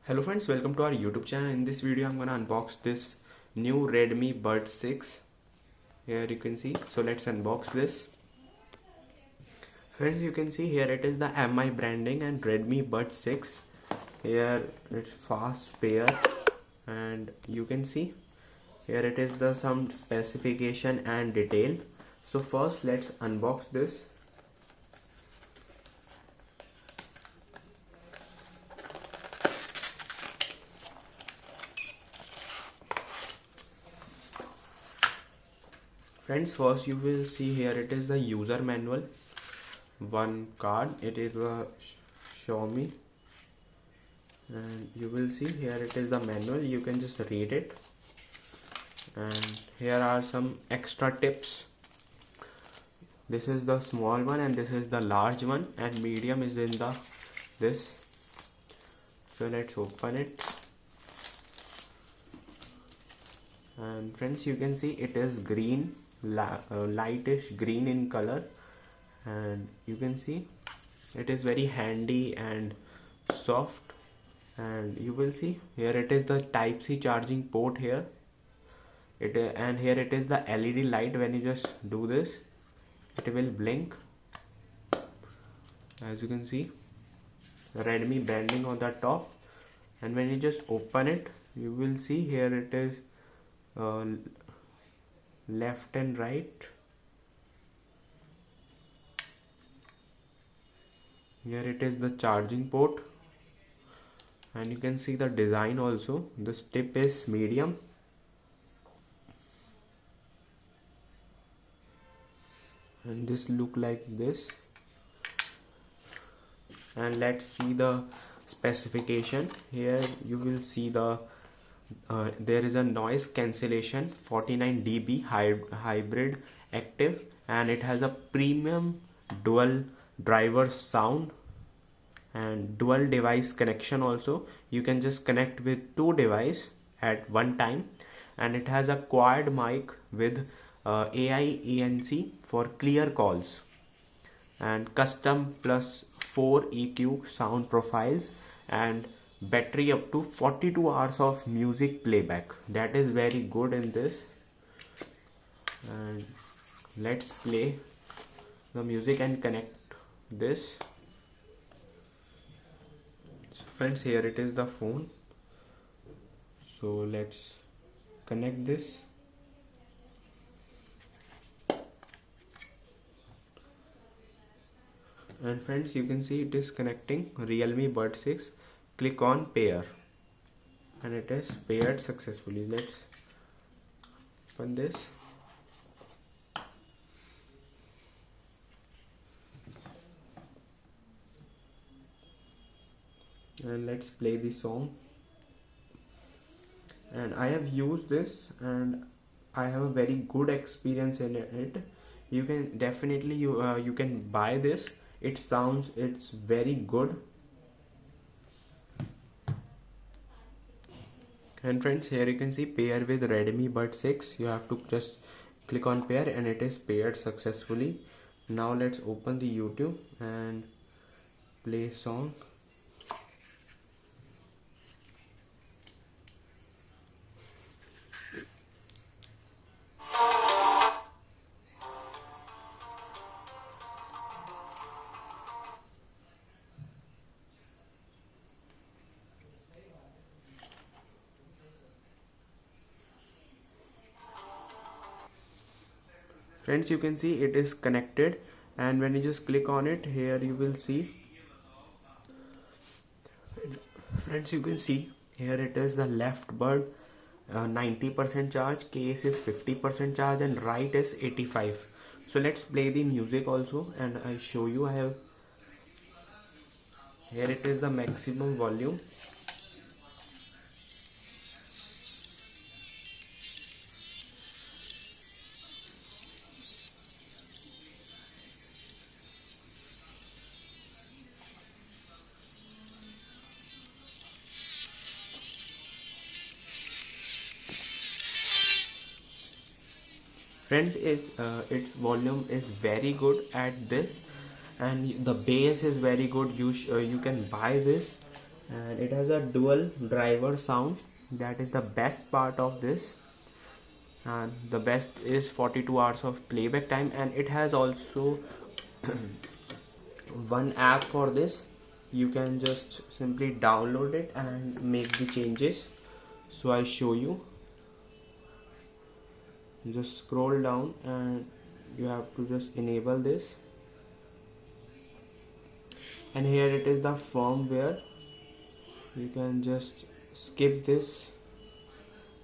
Hello friends, welcome to our YouTube channel. In this video I'm gonna unbox this new Redmi Birds 6. Here you can see. So let's unbox this. Friends, you can see here it is the MI branding and Redmi Birds 6. Here it's fast pair, and you can see here it is the some specification and detail. So first let's unbox this. Friends, first you will see here it is the user manual, one card. It is a Xiaomi, and you will see here it is the manual. You can just read it, and here are some extra tips. This is the small one and this is the large one, and medium is in the this. So let's open it. And friends, you can see it is green, lightish green in color, and you can see it is very handy and soft. And you will see here it is the type C charging port here. And here it is the LED light. When you just do this, it will blink. As you can see, Redmi branding on the top. And when you just open it, you will see here it is left and right. Here it is the charging port, and you can see the design also. This tip is medium, and this look like this. And let's see the specification. Here you will see the there is a noise cancellation 49 dB hybrid active, and it has a premium dual driver sound and dual device connection also. You can just connect with two devices at one time, and it has a quad mic with AI ANC for clear calls, and custom plus 4 EQ sound profiles, and battery up to 42 hours of music playback. That is very good in this. And let's play the music and connect this. So friends, here it is the phone. So let's connect this. And friends, you can see it is connecting Realme Bird 6. Click on pair, and it is paired successfully. Let's open this. And let's play the song. And I have used this and I have a very good experience in it. You can definitely you can buy this. It's very good. And friends, here you can see pair with Redmi Bird 6. You have to just click on pair, and it is paired successfully. Now let's open the YouTube and play song. Friends, you can see it is connected, and when you just click on it, here you will see. Friends, you can see here it is the left bird 90% charge, case is 50% charge, and right is 85. So let's play the music also, and I show you. I have here it is the maximum volume. Friends, its volume is very good at this, and the bass is very good. You can buy this, and it has a dual driver sound. That is the best part of this, and the best is 42 hours of playback time. And it has also one app for this. You can just simply download it and make the changes. So I show you. Just scroll down and you have to just enable this, and here it is the firmware. You can just skip this,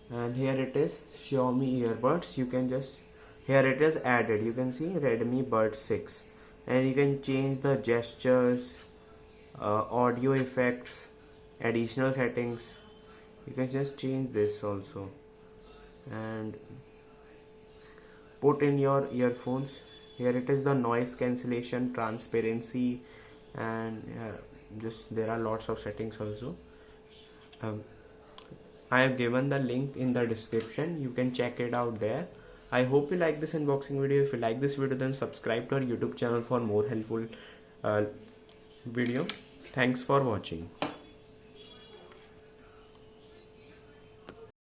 and here it is Xiaomi earbuds. You can just, here it is added, you can see Redmi Birds 6, and you can change the gestures, audio effects, additional settings. You can just change this also, and put in your earphones. Here it is the noise cancellation, transparency, and just there are lots of settings also. I have given the link in the description. You can check it out there. I hope you like this unboxing video. If you like this video, then subscribe to our YouTube channel for more helpful video. Thanks for watching.